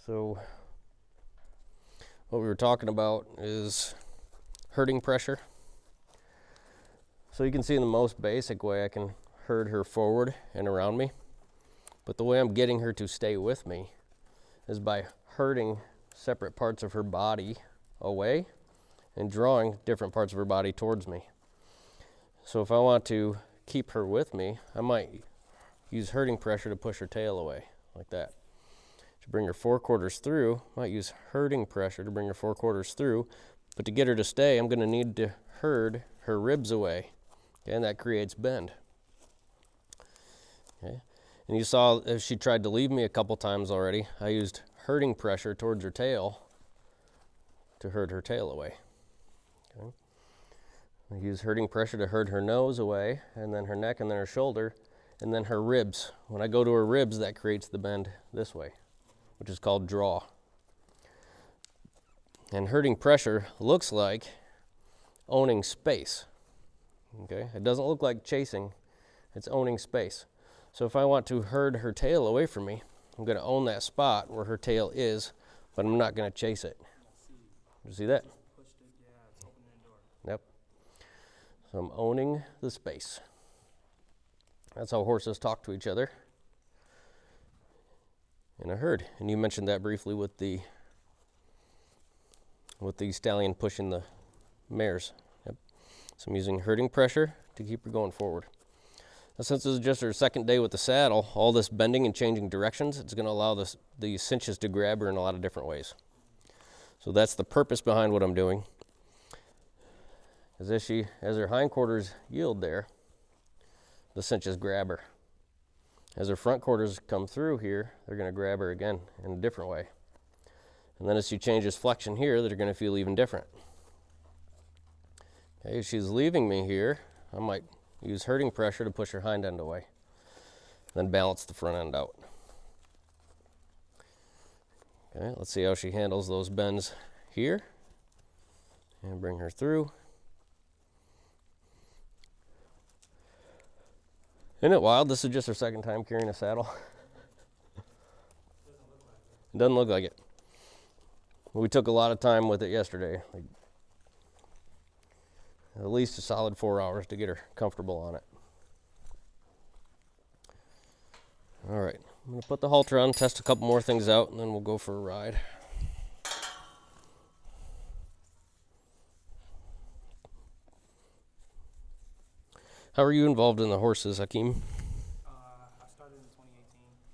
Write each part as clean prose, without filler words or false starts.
So what we were talking about is herding pressure. So you can see in the most basic way I can herd her forward and around me. But the way I'm getting her to stay with me is by herding separate parts of her body away and drawing different parts of her body towards me. So if I want to keep her with me, I might use herding pressure to push her tail away, like that. To bring her forequarters through, I might use herding pressure to bring her forequarters through, but to get her to stay, I'm going to need to herd her ribs away, okay, and that creates bend. Okay. And you saw if she tried to leave me a couple times already, I used herding pressure towards her tail to herd her tail away. Okay. I use herding pressure to herd her nose away, and then her neck, and then her shoulder, and then her ribs. When I go to her ribs, that creates the bend this way, which is called draw. And herding pressure looks like owning space. Okay, it doesn't look like chasing, it's owning space. So if I want to herd her tail away from me, I'm going to own that spot where her tail is, but I'm not going to chase it. You see that? Yep. So I'm owning the space. That's how horses talk to each other in a herd. And you mentioned that briefly with the stallion pushing the mares. Yep. So I'm using herding pressure to keep her going forward. Now, since this is just her second day with the saddle, all this bending and changing directions, it's going to allow the cinches to grab her in a lot of different ways. So that's the purpose behind what I'm doing. As her hindquarters yield there, the cinches grab her. As her front quarters come through here, they're going to grab her again in a different way. And then as she changes flexion here, they're going to feel even different. Okay, as she's leaving me here, I might use herding pressure to push her hind end away, then balance the front end out. Okay, let's see how she handles those bends here, and bring her through. Isn't it wild? This is just her second time carrying a saddle. It doesn't look like it. We took a lot of time with it yesterday, like at least a solid 4 hours to get her comfortable on it. All right, I'm going to put the halter on, test a couple more things out, and then we'll go for a ride. How are you involved in the horses, Hakeem? I started in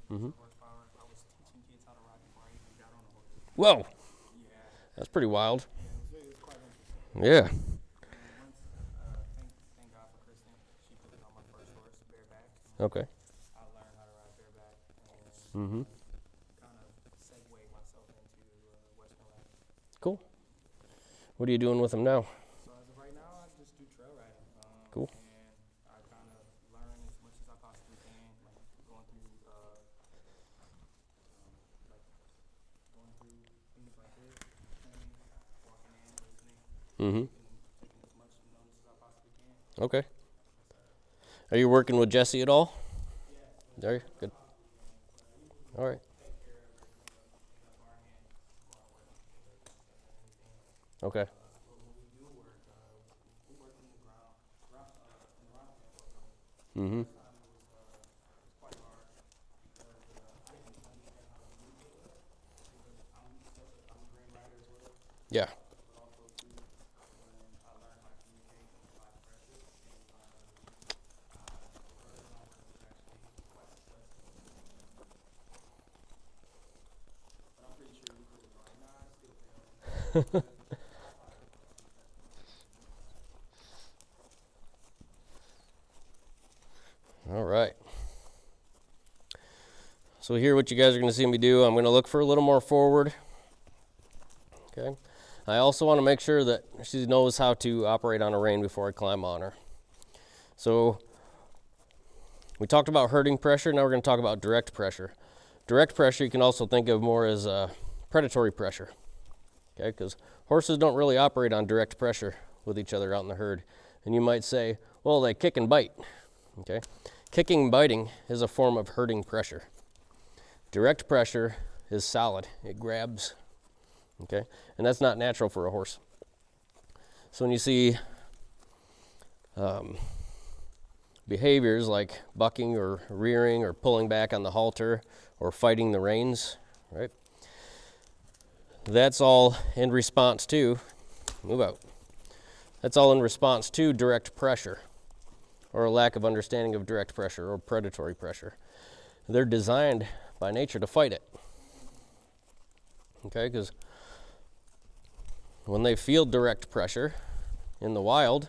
2018. Horsepower. I was teaching kids how to ride before I even got on the horse. Whoa! Yeah. That's pretty wild. Yeah, it was quite interesting. Yeah. And thank God for Kristen. She put it on my first horse, bareback. Okay. I learned how to ride bareback and kind of segued myself into Western riding. Cool. What are you doing with them now? So as of right now, I just do trail riding. Cool. And I kind of learn as much as I possibly can, like going through things like this, training, walking in, listening, taking as much notice as I possibly can. Okay. Are you working with Jesse at all? Yeah. Are you? Good. All right. Okay. Yeah. All right. So here what you guys are going to see me do, I'm going to look for a little more forward. Okay. I also want to make sure that she knows how to operate on a rein before I climb on her. So we talked about herding pressure, now we're going to talk about direct pressure. Direct pressure you can also think of more as predatory pressure. Okay, because horses don't really operate on direct pressure with each other out in the herd. And you might say, well, they kick and bite. Okay, kicking and biting is a form of herding pressure. Direct pressure is solid. It grabs, okay? And that's not natural for a horse. So when you see behaviors like bucking or rearing or pulling back on the halter or fighting the reins, right? That's all in response to, move out. That's all in response to direct pressure or a lack of understanding of direct pressure or predatory pressure. They're designed by nature to fight it. Okay, because when they feel direct pressure in the wild,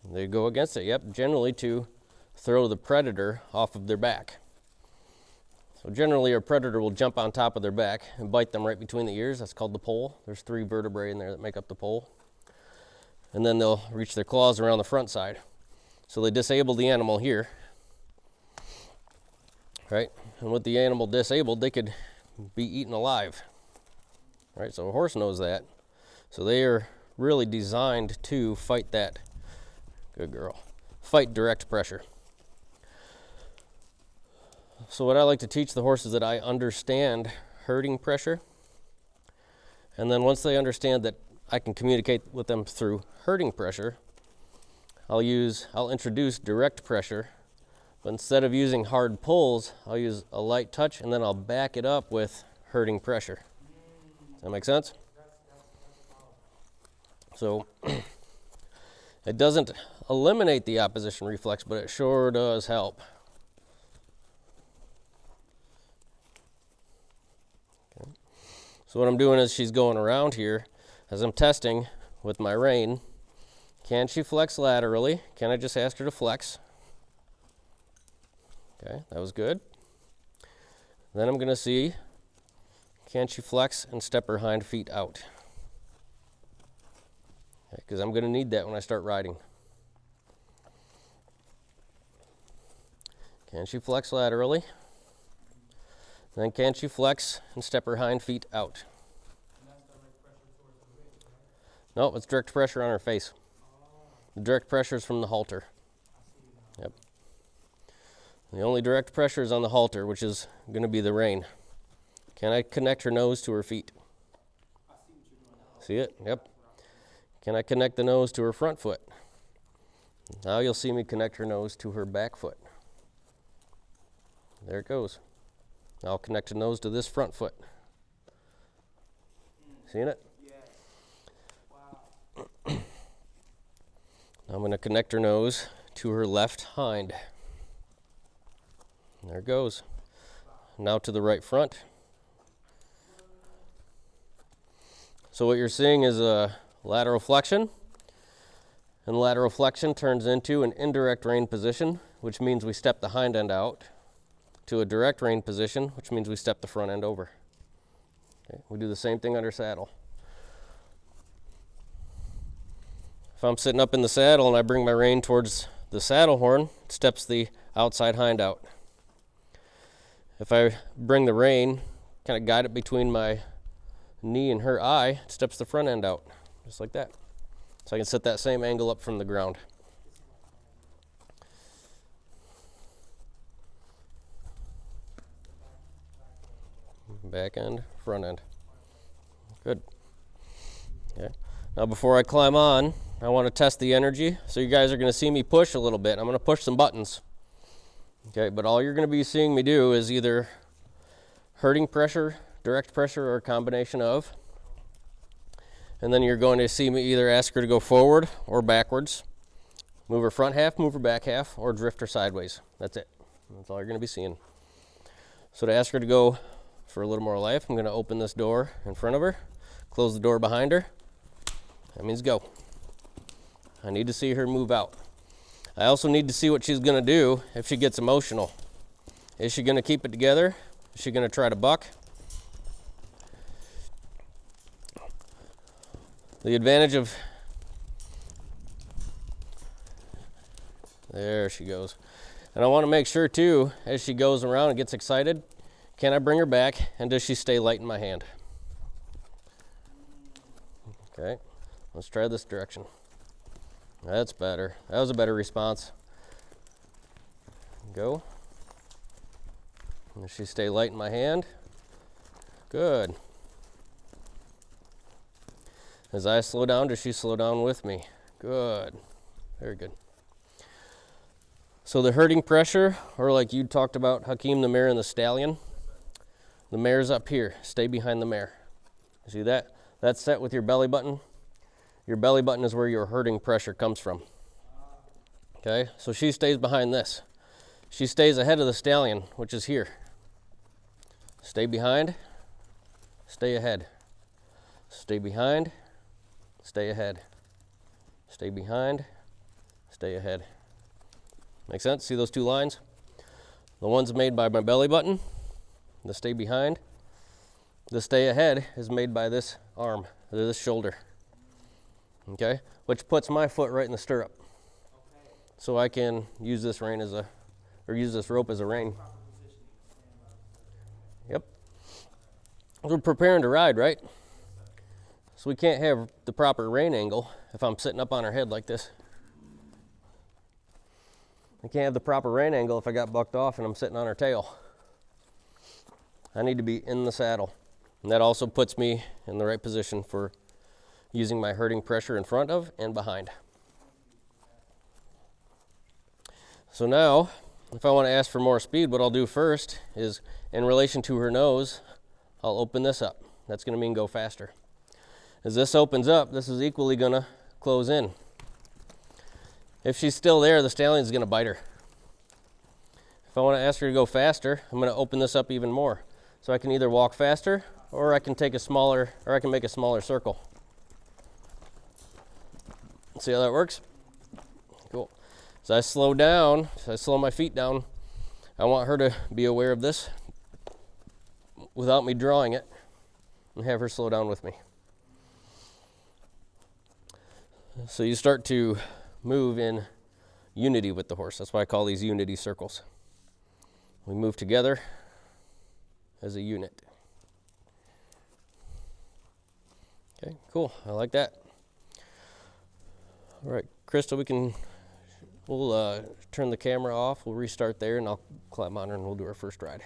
they go against it. Yep, generally to throw the predator off of their back. So generally a predator will jump on top of their back and bite them right between the ears. That's called the poll. There's 3 vertebrae in there that make up the poll. And then they'll reach their claws around the front side. So they disable the animal here, right? And with the animal disabled, they could be eaten alive, right? So a horse knows that. So they are really designed to fight that. Good girl. Fight direct pressure. So what I like to teach the horses that I understand herding pressure. And then once they understand that I can communicate with them through herding pressure, I'll introduce direct pressure, but instead of using hard pulls, I'll use a light touch and then I'll back it up with herding pressure. Does that make sense? So it doesn't eliminate the opposition reflex, but it sure does help. Okay. So what I'm doing is she's going around here as I'm testing with my rein. Can she flex laterally? Can I just ask her to flex? Okay, that was good. Then I'm going to see, can she flex and step her hind feet out? Because I'm going to need that when I start riding. Can she flex laterally? Then can she flex and step her hind feet out? And that's direct pressure towards the ribs, right? No, it's direct pressure on her face. The direct pressure is from the halter. Yep. The only direct pressure is on the halter, which is going to be the rein. Can I connect her nose to her feet? I see what you're doing now. See it? Yep. Can I connect the nose to her front foot? Now you'll see me connect her nose to her back foot. There it goes. Now I'll connect the nose to this front foot. Seeing it? Yes. Wow. I'm going to connect her nose to her left hind. There it goes. Now to the right front. So what you're seeing is a lateral flexion. And lateral flexion turns into an indirect rein position, which means we step the hind end out, to a direct rein position, which means we step the front end over. Okay. We do the same thing under saddle. If I'm sitting up in the saddle and I bring my rein towards the saddle horn, it steps the outside hind out. If I bring the rein, kind of guide it between my knee and her eye, it steps the front end out, just like that. So I can set that same angle up from the ground. Back end, front end. Good. Okay. Now before I climb on, I want to test the energy. So you guys are going to see me push a little bit. I'm going to push some buttons. Okay, but all you're going to be seeing me do is either herding pressure, direct pressure, or a combination of. And then you're going to see me either ask her to go forward or backwards, move her front half, move her back half, or drift her sideways. That's it. That's all you're going to be seeing. So to ask her to go for a little more life, I'm going to open this door in front of her, close the door behind her. That means go. I need to see her move out. I also need to see what she's going to do if she gets emotional. Is she going to keep it together? Is she going to try to buck? The advantage of... There she goes. And I want to make sure too, as she goes around and gets excited, can I bring her back and does she stay light in my hand? Okay, let's try this direction. That's better. That was a better response. Go. Does she stay light in my hand? Good. As I slow down, does she slow down with me? Good. Very good. So the herding pressure, or like you talked about, Hakeem, the mare and the stallion, the mare's up here. Stay behind the mare. See that? That's set with your belly button. Your belly button is where your herding pressure comes from. Okay, so she stays behind this. She stays ahead of the stallion, which is here. Stay behind, stay ahead. Stay behind, stay ahead. Stay behind, stay ahead. Make sense? See those two lines? The one's made by my belly button, the stay behind. The stay ahead is made by this arm, or this shoulder. Okay? Which puts my foot right in the stirrup. So I can use this rein as a, or use this rope as a rein. Yep. We're preparing to ride, right? So we can't have the proper rein angle if I'm sitting up on her head like this. I can't have the proper rein angle if I got bucked off and I'm sitting on her tail. I need to be in the saddle. And that also puts me in the right position for using my herding pressure in front of and behind. So now, if I want to ask for more speed, what I'll do first is, in relation to her nose, I'll open this up. That's going to mean go faster. As this opens up, this is equally going to close in. If she's still there, the stallion's going to bite her. If I want to ask her to go faster, I'm going to open this up even more. So I can either walk faster, or I can take a smaller, or I can make a smaller circle. See how that works? Cool. As I slow down, as I slow my feet down, I want her to be aware of this without me drawing it, and have her slow down with me. So you start to move in unity with the horse. That's why I call these unity circles. We move together as a unit. Okay, cool. I like that. All right, Krista, we'll turn the camera off. We'll restart there, and I'll climb on her, and we'll do our first ride.